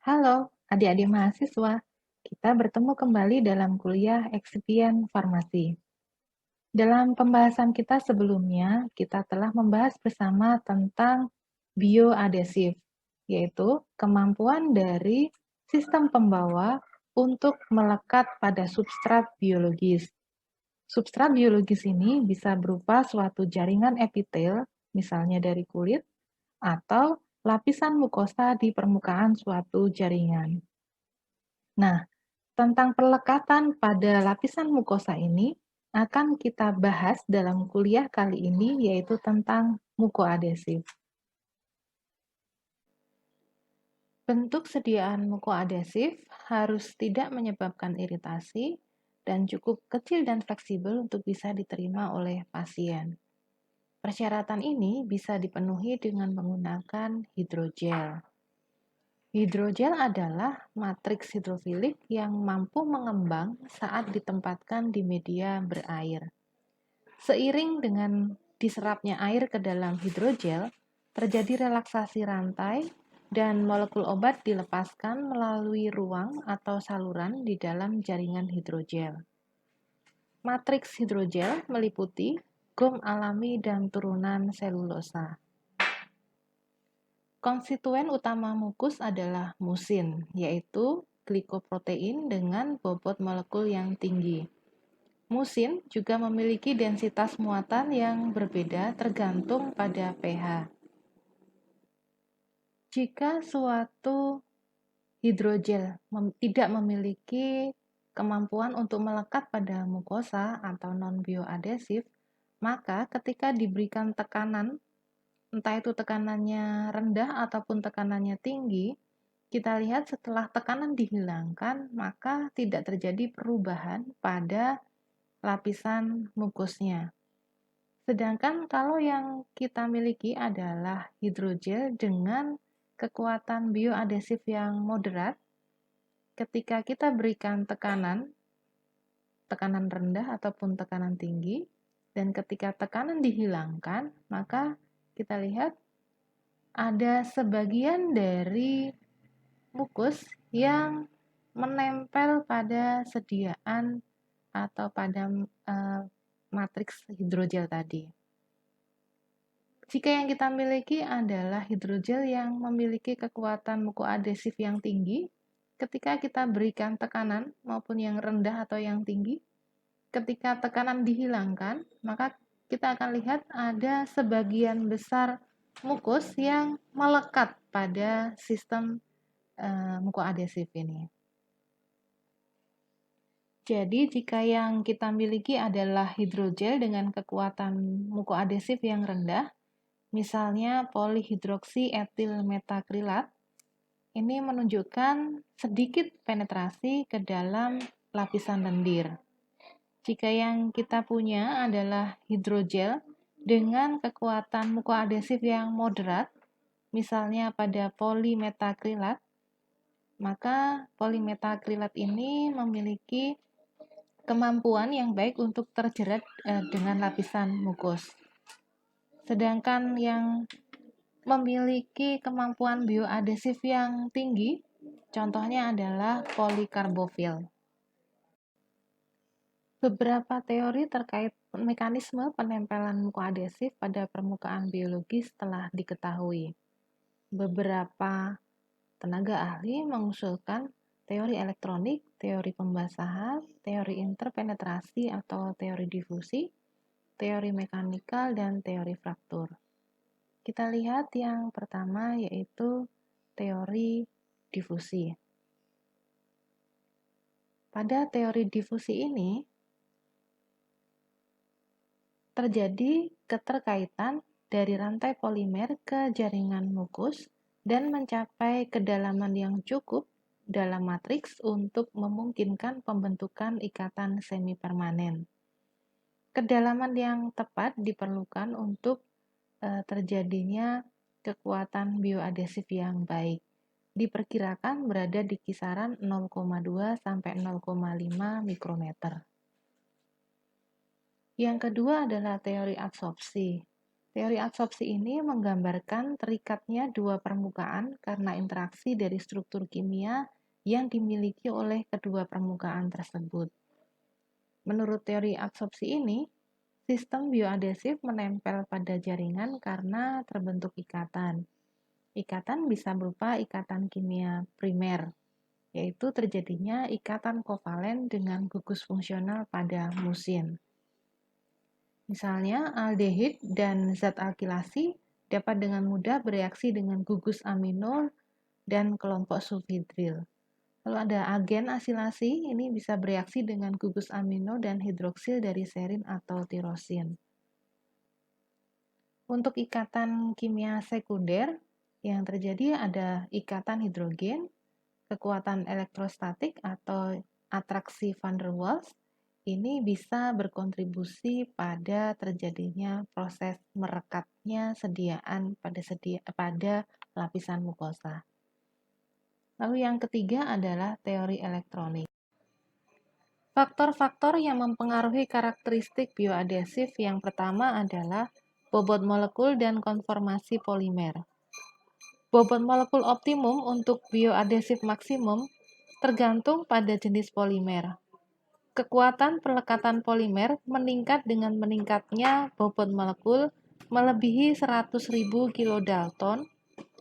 Halo, adik-adik mahasiswa. Kita bertemu kembali dalam kuliah eksipien farmasi. Dalam pembahasan kita sebelumnya, kita telah membahas bersama tentang bioadesif, yaitu kemampuan dari sistem pembawa untuk melekat pada substrat biologis. Substrat biologis ini bisa berupa suatu jaringan epitel, misalnya dari kulit, atau lapisan mukosa di permukaan suatu jaringan. Nah, tentang pelekatan pada lapisan mukosa ini akan kita bahas dalam kuliah kali ini, yaitu tentang mukoadesif. Bentuk sediaan mukoadesif harus tidak menyebabkan iritasi dan cukup kecil dan fleksibel untuk bisa diterima oleh pasien. Persyaratan ini bisa dipenuhi dengan menggunakan hidrogel. Hidrogel adalah matriks hidrofilik yang mampu mengembang saat ditempatkan di media berair. Seiring dengan diserapnya air ke dalam hidrogel, terjadi relaksasi rantai dan molekul obat dilepaskan melalui ruang atau saluran di dalam jaringan hidrogel. Matriks hidrogel meliputi gum alami dan turunan selulosa. Konstituen utama mukus adalah musin, yaitu glikoprotein dengan bobot molekul yang tinggi. Musin juga memiliki densitas muatan yang berbeda tergantung pada pH. Jika suatu hidrogel tidak memiliki kemampuan untuk melekat pada mukosa atau non-bioadesif, maka ketika diberikan tekanan, entah itu tekanannya rendah ataupun tekanannya tinggi, kita lihat setelah tekanan dihilangkan, maka tidak terjadi perubahan pada lapisan mukusnya. Sedangkan kalau yang kita miliki adalah hidrogel dengan kekuatan bioadesif yang moderat, ketika kita berikan tekanan rendah ataupun tekanan tinggi, dan ketika tekanan dihilangkan, maka kita lihat ada sebagian dari mukus yang menempel pada sediaan atau pada matriks hidrogel tadi. Jika yang kita miliki adalah hidrogel yang memiliki kekuatan mukoadesif yang tinggi, ketika kita berikan tekanan maupun yang rendah atau yang tinggi, ketika tekanan dihilangkan, maka kita akan lihat ada sebagian besar mukus yang melekat pada sistem mukoadesif ini. Jadi, jika yang kita miliki adalah hidrogel dengan kekuatan mukoadesif yang rendah, misalnya polihidroksi etil metakrilat, ini menunjukkan sedikit penetrasi ke dalam lapisan lendir. Jika yang kita punya adalah hidrogel dengan kekuatan mukoadesif yang moderat, misalnya pada polimetakrilat, maka polimetakrilat ini memiliki kemampuan yang baik untuk terjerat dengan lapisan mukus. Sedangkan yang memiliki kemampuan bioadesif yang tinggi, contohnya adalah polikarbofil. Beberapa teori terkait mekanisme penempelan mukoadesif pada permukaan biologis telah diketahui. Beberapa tenaga ahli mengusulkan teori elektronik, teori pembasahan, teori interpenetrasi atau teori difusi, teori mekanikal, dan teori fraktur. Kita lihat yang pertama yaitu teori difusi. Pada teori difusi ini, terjadi keterkaitan dari rantai polimer ke jaringan mukus dan mencapai kedalaman yang cukup dalam matriks untuk memungkinkan pembentukan ikatan semi-permanen. Kedalaman yang tepat diperlukan untuk terjadinya kekuatan bioadesif yang baik. Diperkirakan berada di kisaran 0,2 sampai 0,5 mikrometer. Yang kedua adalah teori adsorpsi. Teori absorpsi ini menggambarkan terikatnya dua permukaan karena interaksi dari struktur kimia yang dimiliki oleh kedua permukaan tersebut. Menurut teori absorpsi ini, sistem bioadesif menempel pada jaringan karena terbentuk ikatan. Ikatan bisa berupa ikatan kimia primer, yaitu terjadinya ikatan kovalen dengan gugus fungsional pada musin. Misalnya, aldehid dan zat alkilasi dapat dengan mudah bereaksi dengan gugus amino dan kelompok sulfhidril. Lalu ada agen asilasi, ini bisa bereaksi dengan gugus amino dan hidroksil dari serin atau tirosin. Untuk ikatan kimia sekunder, yang terjadi ada ikatan hidrogen, kekuatan elektrostatik atau atraksi van der Waals, ini bisa berkontribusi pada terjadinya proses merekatnya pada lapisan mukosa. Lalu yang ketiga adalah teori elektronik. Faktor-faktor yang mempengaruhi karakteristik bioadesif yang pertama adalah bobot molekul dan konformasi polimer. Bobot molekul optimum untuk bioadesif maksimum tergantung pada jenis polimer. Kekuatan pelekatan polimer meningkat dengan meningkatnya bobot molekul melebihi 100.000 kilodalton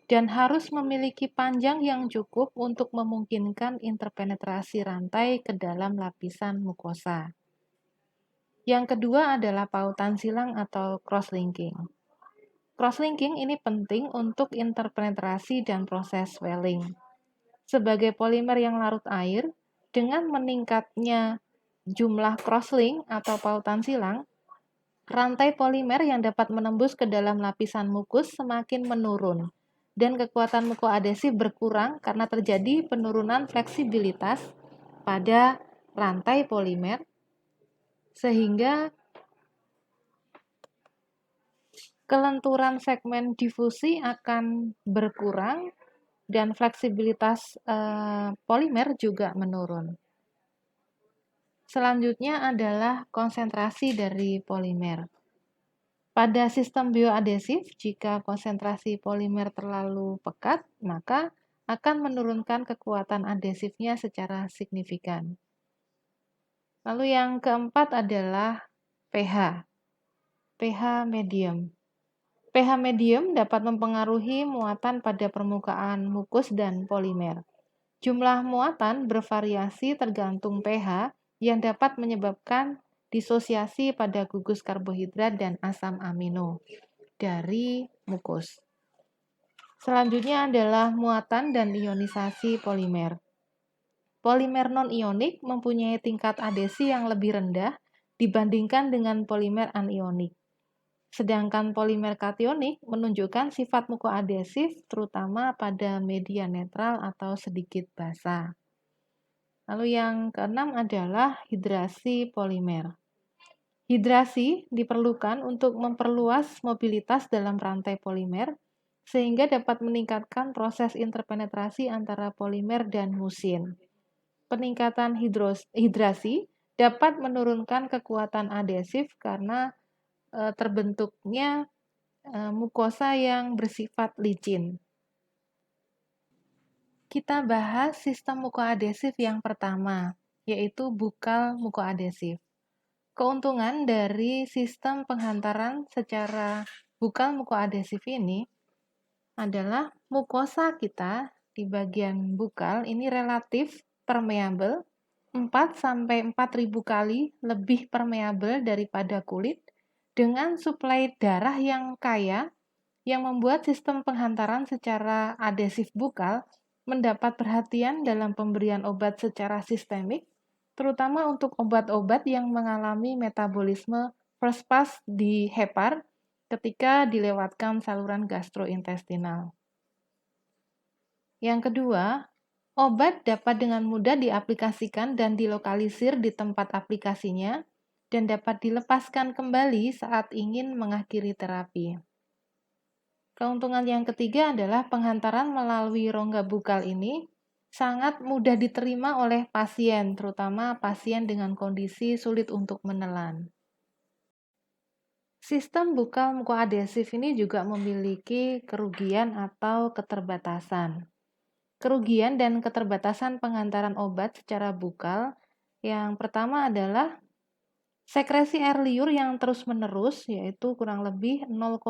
dan harus memiliki panjang yang cukup untuk memungkinkan interpenetrasi rantai ke dalam lapisan mukosa. Yang kedua adalah pautan silang atau cross-linking. Cross-linking ini penting untuk interpenetrasi dan proses swelling. Sebagai polimer yang larut air, dengan meningkatnya jumlah crosslink atau pautan silang, rantai polimer yang dapat menembus ke dalam lapisan mukus semakin menurun, dan kekuatan mukoadesif berkurang karena terjadi penurunan fleksibilitas pada rantai polimer, sehingga kelenturan segmen difusi akan berkurang dan fleksibilitas polimer juga menurun. Selanjutnya adalah konsentrasi dari polimer. Pada sistem bioadesif, jika konsentrasi polimer terlalu pekat, maka akan menurunkan kekuatan adesifnya secara signifikan. Lalu yang keempat adalah pH. pH medium. pH medium dapat mempengaruhi muatan pada permukaan mukus dan polimer. Jumlah muatan bervariasi tergantung pH yang dapat menyebabkan disosiasi pada gugus karbohidrat dan asam amino dari mukus. Selanjutnya adalah muatan dan ionisasi polimer. Polimer non-ionik mempunyai tingkat adesi yang lebih rendah dibandingkan dengan polimer anionik. Sedangkan polimer kationik menunjukkan sifat mukoadesif terutama pada media netral atau sedikit basah. Lalu yang keenam adalah hidrasi polimer. Hidrasi diperlukan untuk memperluas mobilitas dalam rantai polimer sehingga dapat meningkatkan proses interpenetrasi antara polimer dan musin. Peningkatan hidrasi dapat menurunkan kekuatan adesif karena terbentuknya mukosa yang bersifat licin. Kita bahas sistem mukoadesif yang pertama, yaitu bukal mukoadesif. Keuntungan dari sistem penghantaran secara bukal mukoadesif ini adalah mukosa kita di bagian bukal ini relatif permeabel 4-4.000 kali lebih permeabel daripada kulit dengan suplai darah yang kaya yang membuat sistem penghantaran secara adesif bukal mendapat perhatian dalam pemberian obat secara sistemik, terutama untuk obat-obat yang mengalami metabolisme first pass di hepar ketika dilewatkan saluran gastrointestinal. Yang kedua, obat dapat dengan mudah diaplikasikan dan dilokalisir di tempat aplikasinya dan dapat dilepaskan kembali saat ingin mengakhiri terapi. Keuntungan yang ketiga adalah penghantaran melalui rongga bukal ini sangat mudah diterima oleh pasien, terutama pasien dengan kondisi sulit untuk menelan. Sistem bukal mukoadhesif ini juga memiliki kerugian atau keterbatasan. Kerugian dan keterbatasan pengantaran obat secara bukal yang pertama adalah sekresi air liur yang terus-menerus, yaitu kurang lebih 0,5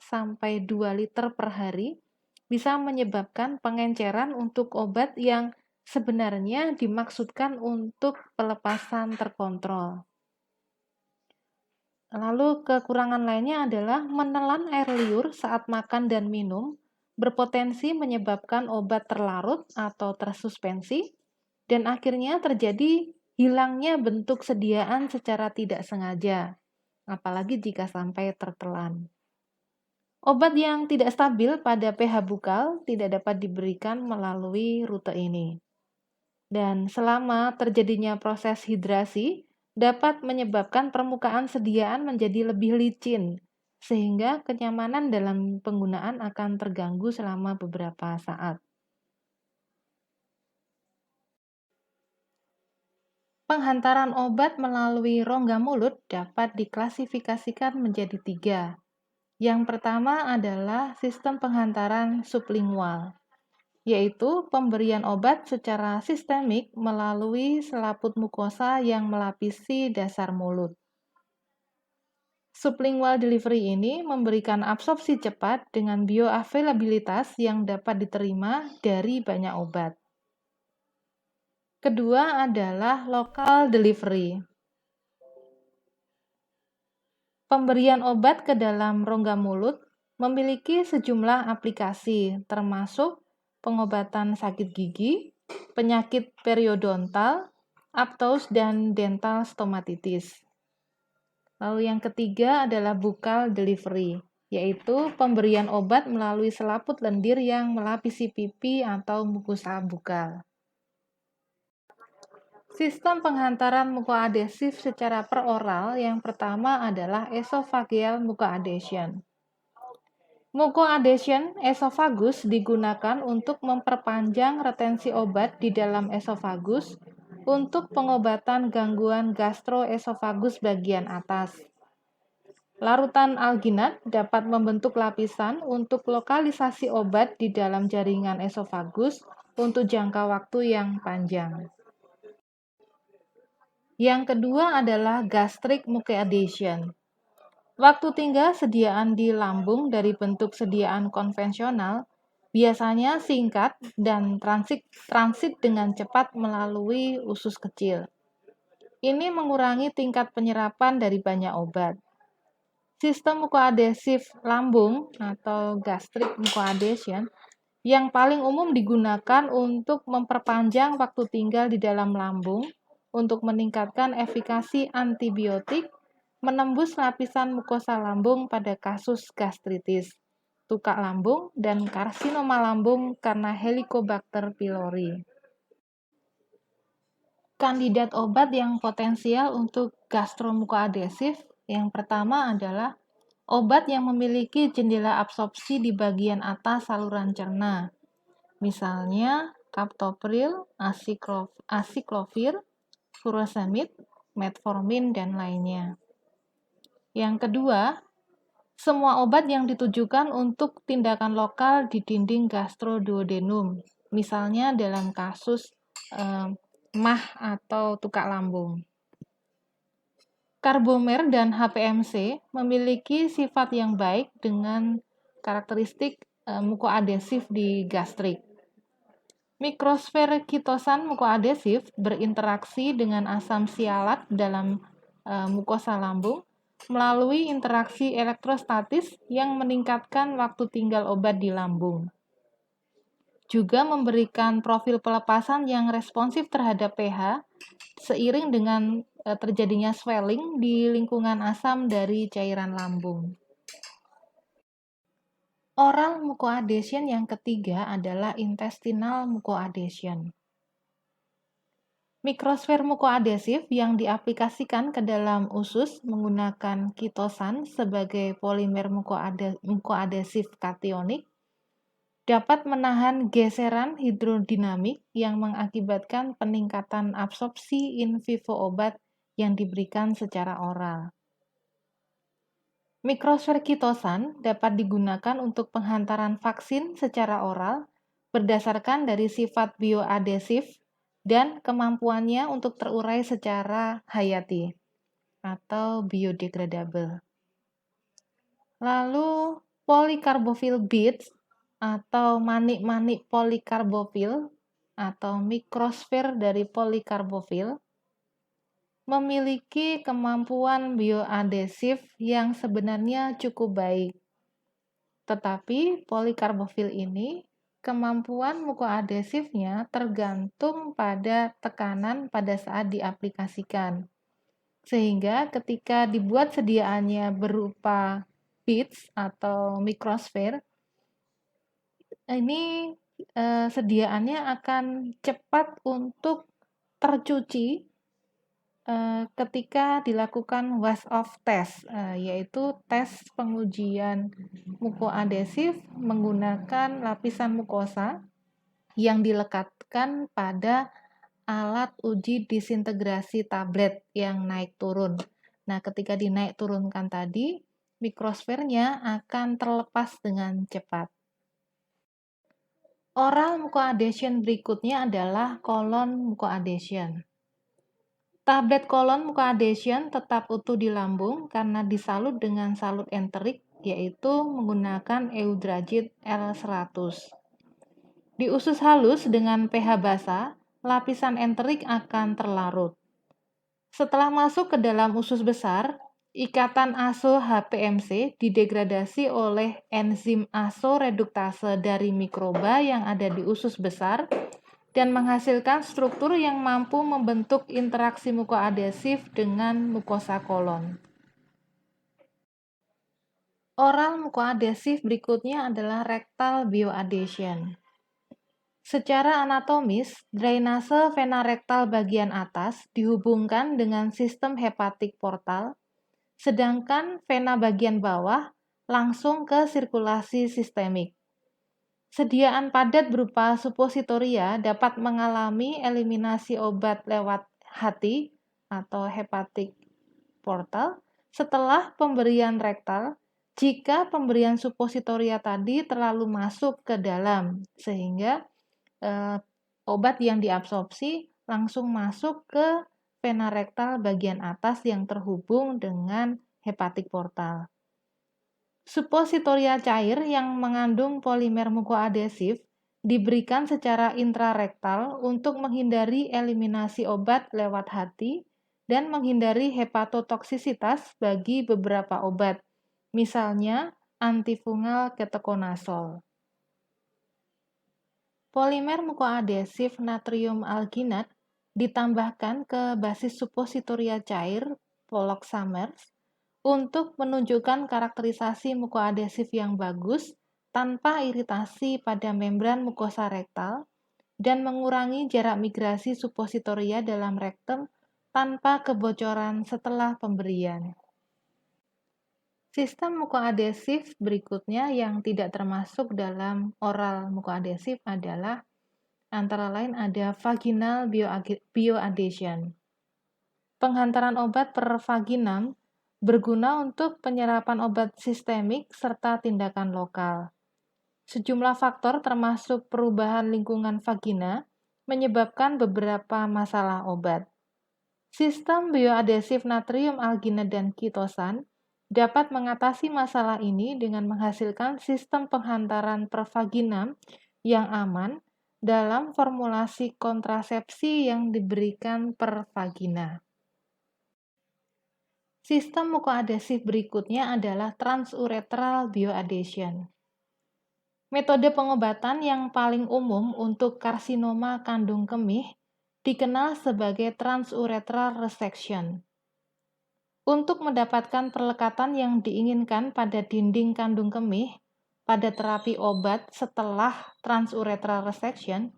sampai 2 liter per hari, bisa menyebabkan pengenceran untuk obat yang sebenarnya dimaksudkan untuk pelepasan terkontrol. Lalu kekurangan lainnya adalah menelan air liur saat makan dan minum berpotensi menyebabkan obat terlarut atau tersuspensi dan akhirnya terjadi hilangnya bentuk sediaan secara tidak sengaja, apalagi jika sampai tertelan. Obat yang tidak stabil pada pH bukal tidak dapat diberikan melalui rute ini. Dan selama terjadinya proses hidrasi, dapat menyebabkan permukaan sediaan menjadi lebih licin, sehingga kenyamanan dalam penggunaan akan terganggu selama beberapa saat. Penghantaran obat melalui rongga mulut dapat diklasifikasikan menjadi 3. Yang pertama adalah sistem penghantaran sublingual, yaitu pemberian obat secara sistemik melalui selaput mukosa yang melapisi dasar mulut. Sublingual delivery ini memberikan absorpsi cepat dengan bioavailabilitas yang dapat diterima dari banyak obat. Kedua adalah local delivery. Pemberian obat ke dalam rongga mulut memiliki sejumlah aplikasi, termasuk pengobatan sakit gigi, penyakit periodontal, aptos, dan dental stomatitis. Lalu yang ketiga adalah bukal delivery, yaitu pemberian obat melalui selaput lendir yang melapisi pipi atau mukosa bukal. Sistem penghantaran mukoadhesif secara peroral yang pertama adalah esophageal mucoadhesion. Mucoadhesion esofagus digunakan untuk memperpanjang retensi obat di dalam esofagus untuk pengobatan gangguan gastroesofagus bagian atas. Larutan alginat dapat membentuk lapisan untuk lokalisasi obat di dalam jaringan esofagus untuk jangka waktu yang panjang. Yang kedua adalah gastric mucoadhesion. Waktu tinggal sediaan di lambung dari bentuk sediaan konvensional biasanya singkat dan transit dengan cepat melalui usus kecil. Ini mengurangi tingkat penyerapan dari banyak obat. Sistem mukoadhesif lambung atau gastric mucoadhesion yang paling umum digunakan untuk memperpanjang waktu tinggal di dalam lambung untuk meningkatkan efikasi antibiotik menembus lapisan mukosa lambung pada kasus gastritis, tukak lambung, dan karsinoma lambung karena Helicobacter pylori. Kandidat obat yang potensial untuk gastromukoadhesif yang pertama adalah obat yang memiliki jendela absorpsi di bagian atas saluran cerna, misalnya captopril, aciclovir, furosemid, metformin, dan lainnya. Yang kedua, semua obat yang ditujukan untuk tindakan lokal di dinding gastroduodenum, misalnya dalam kasus MAH atau tukak lambung. Karbomer dan HPMC memiliki sifat yang baik dengan karakteristik mukoadhesif di gastrik. Mikrosfer kitosan mukoadhesif berinteraksi dengan asam sialat dalam mukosa lambung melalui interaksi elektrostatis yang meningkatkan waktu tinggal obat di lambung. Juga memberikan profil pelepasan yang responsif terhadap pH seiring dengan terjadinya swelling di lingkungan asam dari cairan lambung. Oral mucoadhesion yang ketiga adalah intestinal mucoadhesion. Mikrosfer mukoadhesif yang diaplikasikan ke dalam usus menggunakan kitosan sebagai polimer mukoadhesif kationik dapat menahan geseran hidrodinamik yang mengakibatkan peningkatan absorpsi in vivo obat yang diberikan secara oral. Mikrosfer kitosan dapat digunakan untuk penghantaran vaksin secara oral berdasarkan dari sifat bioadesif dan kemampuannya untuk terurai secara hayati atau biodegradable. Lalu polikarbofil beads atau manik-manik polikarbofil atau mikrosfer dari polikarbofil memiliki kemampuan bioadesif yang sebenarnya cukup baik. Tetapi polikarbofil ini kemampuan mukoadesifnya tergantung pada tekanan pada saat diaplikasikan. Sehingga ketika dibuat sediaannya berupa beads atau mikrosfer, ini sediaannya akan cepat untuk tercuci ketika dilakukan wash-off test, yaitu tes pengujian mukoadesif menggunakan lapisan mukosa yang dilekatkan pada alat uji disintegrasi tablet yang naik turun. Nah, ketika dinaik turunkan tadi, mikrosfernya akan terlepas dengan cepat. Oral mucoadhesion berikutnya adalah colon mucoadhesion. Tablet colon mucoadhesion tetap utuh di lambung karena disalut dengan salut enterik, yaitu menggunakan eudragit L100. Di usus halus dengan pH basa, lapisan enterik akan terlarut. Setelah masuk ke dalam usus besar, ikatan aso HPMC didegradasi oleh enzim aso reduktase dari mikroba yang ada di usus besar dan menghasilkan struktur yang mampu membentuk interaksi mukoadesif dengan mukosa kolon. Oral mukoadesif berikutnya adalah rectal bioadhesion. Secara anatomis, drainase vena rektal bagian atas dihubungkan dengan sistem hepatik portal, sedangkan vena bagian bawah langsung ke sirkulasi sistemik. Sediaan padat berupa suppositoria dapat mengalami eliminasi obat lewat hati atau hepatic portal setelah pemberian rektal jika pemberian suppositoria tadi terlalu masuk ke dalam sehingga obat yang diabsorpsi langsung masuk ke vena rektal bagian atas yang terhubung dengan hepatic portal. Suppositoria cair yang mengandung polimer mukoadesif diberikan secara intrarektal untuk menghindari eliminasi obat lewat hati dan menghindari hepatotoksisitas bagi beberapa obat, misalnya antifungal ketokonazol. Polimer mukoadesif natrium alginat ditambahkan ke basis suppositoria cair Pollock-Summers untuk menunjukkan karakterisasi mukoadesif yang bagus tanpa iritasi pada membran mukosa rektal dan mengurangi jarak migrasi suppositoria dalam rektum tanpa kebocoran setelah pemberian. Sistem mukoadesif berikutnya yang tidak termasuk dalam oral mukoadesif adalah antara lain ada vaginal bioadhesion. Penghantaran obat per vaginam berguna untuk penyerapan obat sistemik serta tindakan lokal. Sejumlah faktor termasuk perubahan lingkungan vagina menyebabkan beberapa masalah obat. Sistem bioadesif natrium alginat dan kitosan dapat mengatasi masalah ini dengan menghasilkan sistem penghantaran per vaginam yang aman dalam formulasi kontrasepsi yang diberikan per vagina. Sistem mukoadesif berikutnya adalah transuretral bioadhesion. Metode pengobatan yang paling umum untuk karsinoma kandung kemih dikenal sebagai transuretral resection. Untuk mendapatkan perlekatan yang diinginkan pada dinding kandung kemih, pada terapi obat setelah transuretral resection,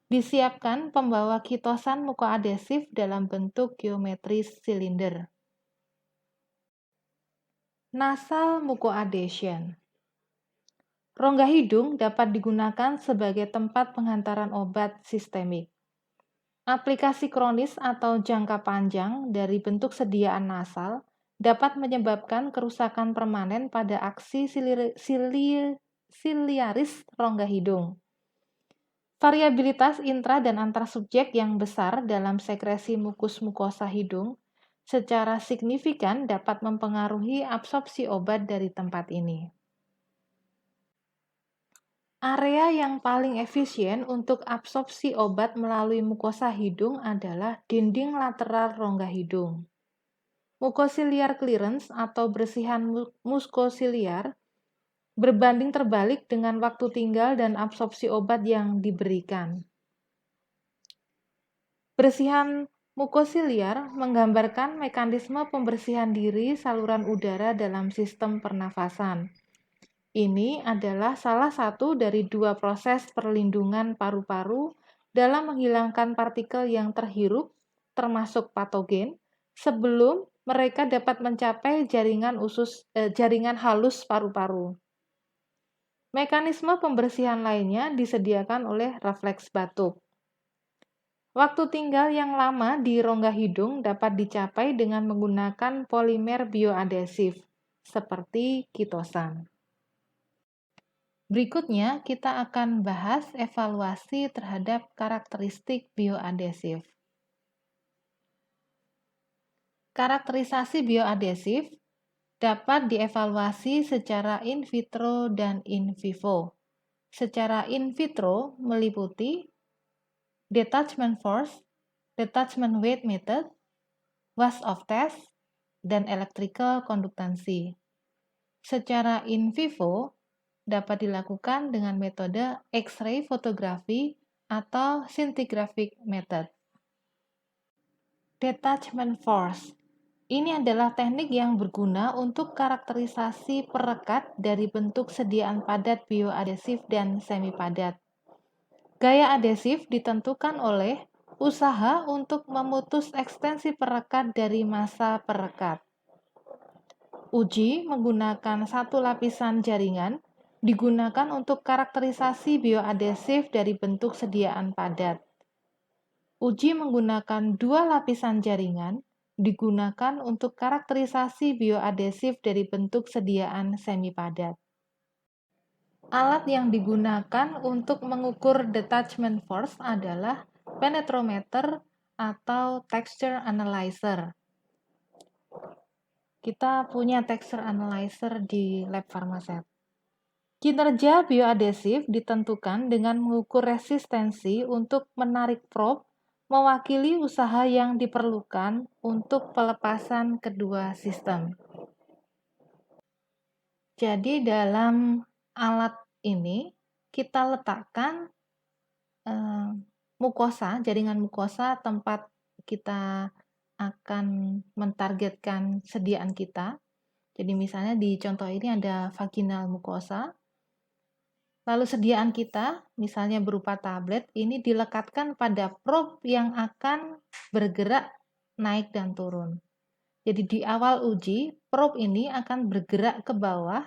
disiapkan pembawa kitosan mukoadesif dalam bentuk geometris silinder. Nasal mucoadhesion. Rongga hidung dapat digunakan sebagai tempat penghantaran obat sistemik. Aplikasi kronis atau jangka panjang dari bentuk sediaan nasal dapat menyebabkan kerusakan permanen pada aksi siliaris rongga hidung. Variabilitas intra dan antar subjek yang besar dalam sekresi mukus mukosa hidung secara signifikan dapat mempengaruhi absorpsi obat dari tempat ini. Area yang paling efisien untuk absorpsi obat melalui mukosa hidung adalah dinding lateral rongga hidung. Mucociliar clearance atau bersihan muskosiliar berbanding terbalik dengan waktu tinggal dan absorpsi obat yang diberikan. Bersihan mukosiliar menggambarkan mekanisme pembersihan diri saluran udara dalam sistem pernafasan. Ini adalah salah satu dari dua proses perlindungan paru-paru dalam menghilangkan partikel yang terhirup, termasuk patogen, sebelum mereka dapat mencapai jaringan halus paru-paru. Mekanisme pembersihan lainnya disediakan oleh refleks batuk. Waktu tinggal yang lama di rongga hidung dapat dicapai dengan menggunakan polimer bioadesif, seperti kitosan. Berikutnya, kita akan bahas evaluasi terhadap karakteristik bioadesif. Karakterisasi bioadesif dapat dievaluasi secara in vitro dan in vivo. Secara in vitro meliputi detachment force, detachment weight method, Wash-off test, dan electrical conductancy. Secara in vivo dapat dilakukan dengan metode X-ray fotografi atau scintigraphic method. Detachment force. Ini adalah teknik yang berguna untuk karakterisasi perekat dari bentuk sediaan padat bioadesif dan semi padat. Gaya adesif ditentukan oleh usaha untuk memutus ekstensi perekat dari massa perekat. Uji menggunakan satu lapisan jaringan digunakan untuk karakterisasi bioadesif dari bentuk sediaan padat. Uji menggunakan dua lapisan jaringan digunakan untuk karakterisasi bioadesif dari bentuk sediaan semi padat. Alat yang digunakan untuk mengukur detachment force adalah penetrometer atau texture analyzer. Kita punya texture analyzer di lab Pharmaset. Kinerja bioadesif ditentukan dengan mengukur resistensi untuk menarik probe, mewakili usaha yang diperlukan untuk pelepasan kedua sistem. Jadi dalam alat ini kita letakkan jaringan mukosa tempat kita akan mentargetkan sediaan kita. Jadi misalnya di contoh ini ada vaginal mukosa. Lalu sediaan kita, misalnya berupa tablet, ini dilekatkan pada probe yang akan bergerak naik dan turun. Jadi di awal uji, probe ini akan bergerak ke bawah,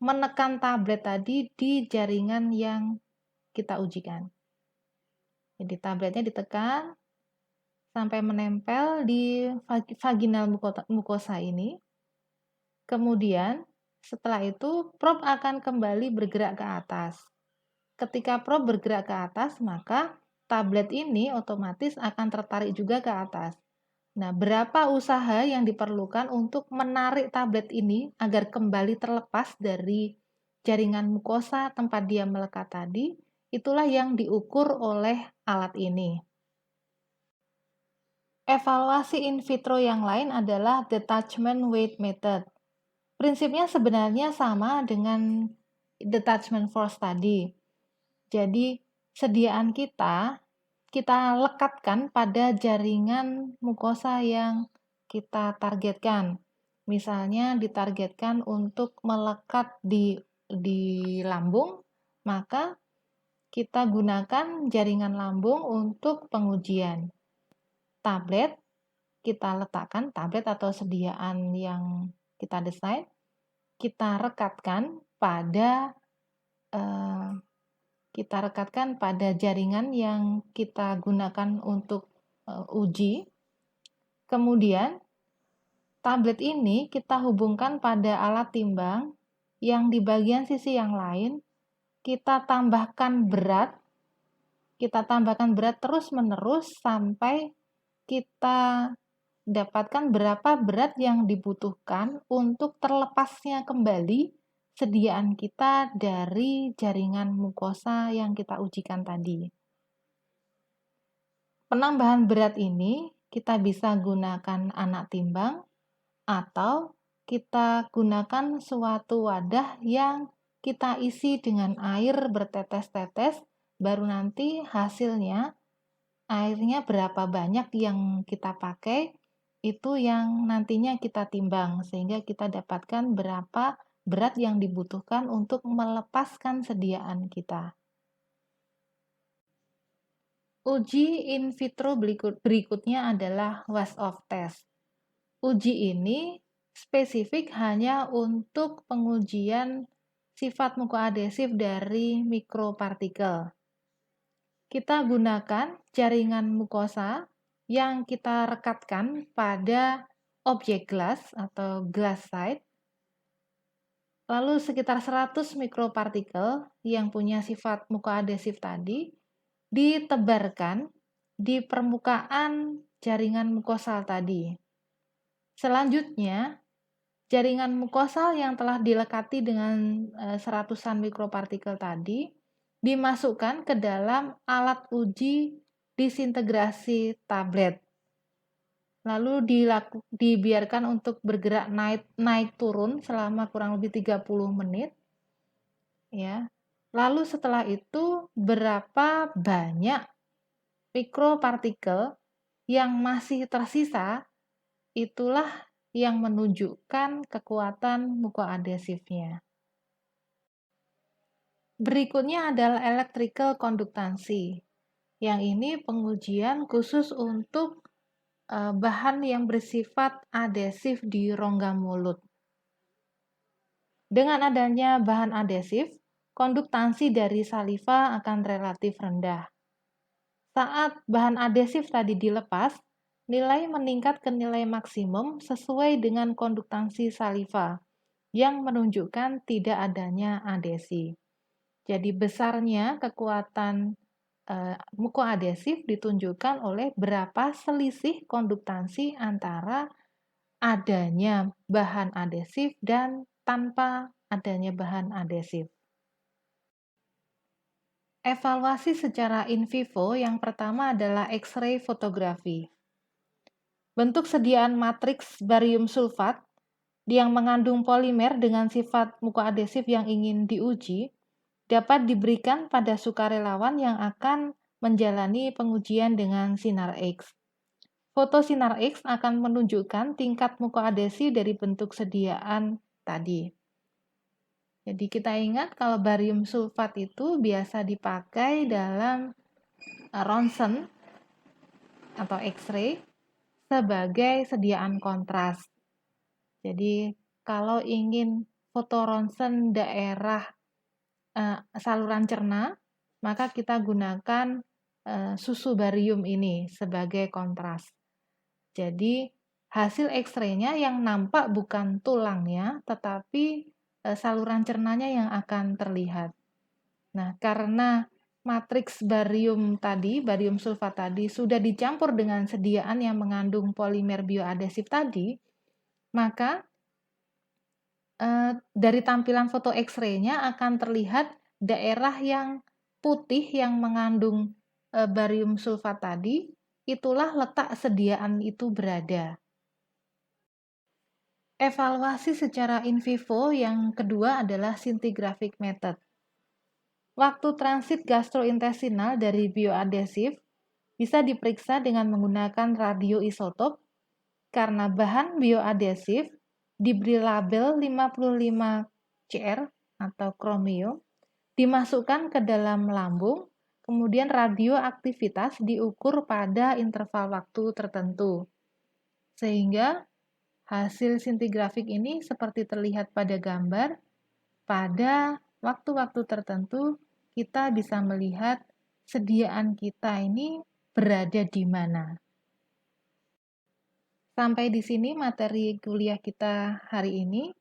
menekan tablet tadi di jaringan yang kita ujikan. Jadi tabletnya ditekan sampai menempel di vaginal mukosa ini. Kemudian setelah itu probe akan kembali bergerak ke atas. Ketika probe bergerak ke atas, maka tablet ini otomatis akan tertarik juga ke atas. Nah, berapa usaha yang diperlukan untuk menarik tablet ini agar kembali terlepas dari jaringan mukosa tempat dia melekat tadi, itulah yang diukur oleh alat ini. Evaluasi in vitro yang lain adalah detachment weight method. Prinsipnya sebenarnya sama dengan detachment force tadi. Jadi, sediaan kita lekatkan pada jaringan mukosa yang kita targetkan. Misalnya ditargetkan untuk melekat di lambung, maka kita gunakan jaringan lambung untuk pengujian. Tablet kita letakkan, tablet atau sediaan yang kita desain, kita rekatkan pada jaringan yang kita gunakan untuk uji. Kemudian Tablet ini kita hubungkan pada alat timbang yang di bagian sisi yang lain kita tambahkan berat terus-menerus sampai kita dapatkan berapa berat yang dibutuhkan untuk terlepasnya kembali sediaan kita dari jaringan mukosa yang kita ujikan tadi. Penambahan berat ini kita bisa gunakan anak timbang atau kita gunakan suatu wadah yang kita isi dengan air bertetes-tetes, baru nanti hasilnya airnya berapa banyak yang kita pakai, itu yang nantinya kita timbang, sehingga kita dapatkan berapa berat yang dibutuhkan untuk melepaskan sediaan kita. Uji in vitro berikutnya adalah wash of test. Uji ini spesifik hanya untuk pengujian sifat mukoadhesif dari mikropartikel. Kita gunakan jaringan mukosa yang kita rekatkan pada objek gelas atau glass side, lalu sekitar 100 mikropartikel yang punya sifat mukoadhesif tadi ditebarkan di permukaan jaringan mukosal tadi. Selanjutnya, jaringan mukosal yang telah dilekati dengan seratusan mikropartikel tadi dimasukkan ke dalam alat uji disintegrasi tablet. Lalu dibiarkan untuk bergerak naik turun selama kurang lebih 30 menit. Ya. Lalu setelah itu berapa banyak mikropartikel yang masih tersisa, itulah yang menunjukkan kekuatan mukoadhesifnya. Berikutnya adalah electrical konduktansi. Yang ini pengujian khusus untuk bahan yang bersifat adhesif di rongga mulut. Dengan adanya bahan adhesif, konduktansi dari saliva akan relatif rendah. Saat bahan adhesif tadi dilepas, nilai meningkat ke nilai maksimum sesuai dengan konduktansi saliva yang menunjukkan tidak adanya adhesi. Jadi besarnya kekuatan mukoadhesif ditunjukkan oleh berapa selisih konduktansi antara adanya bahan adhesif dan tanpa adanya bahan adhesif. Evaluasi secara in vivo yang pertama adalah X-ray fotografi. Bentuk sediaan matriks barium sulfat yang mengandung polimer dengan sifat mukoadhesif yang ingin diuji dapat diberikan pada sukarelawan yang akan menjalani pengujian dengan sinar X. Foto sinar X akan menunjukkan tingkat mukoadhesi dari bentuk sediaan tadi. Jadi kita ingat kalau barium sulfat itu biasa dipakai dalam ronsen atau X-ray sebagai sediaan kontras. Jadi kalau ingin foto ronsen daerah saluran cerna, maka kita gunakan susu barium ini sebagai kontras. Jadi hasil X-ray-nya yang nampak bukan tulangnya, tetapi saluran cernanya yang akan terlihat. Nah, karena matriks barium sulfat tadi sudah dicampur dengan sediaan yang mengandung polimer bioadhesif tadi, maka dari tampilan foto X-ray-nya akan terlihat daerah yang putih yang mengandung barium sulfat tadi, itulah letak sediaan itu berada. Evaluasi secara in vivo yang kedua adalah scintigraphic method. Waktu transit gastrointestinal dari bioadhesif bisa diperiksa dengan menggunakan radioisotop karena bahan bioadhesif diberi label 55 Cr atau kromio, dimasukkan ke dalam lambung, kemudian radioaktivitas diukur pada interval waktu tertentu. Sehingga hasil scintigraphic ini seperti terlihat pada gambar, pada waktu-waktu tertentu kita bisa melihat sediaan kita ini berada di mana. Sampai di sini materi kuliah kita hari ini.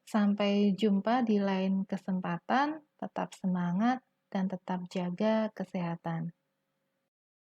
Sampai jumpa di lain kesempatan. Tetap semangat dan tetap jaga kesehatan.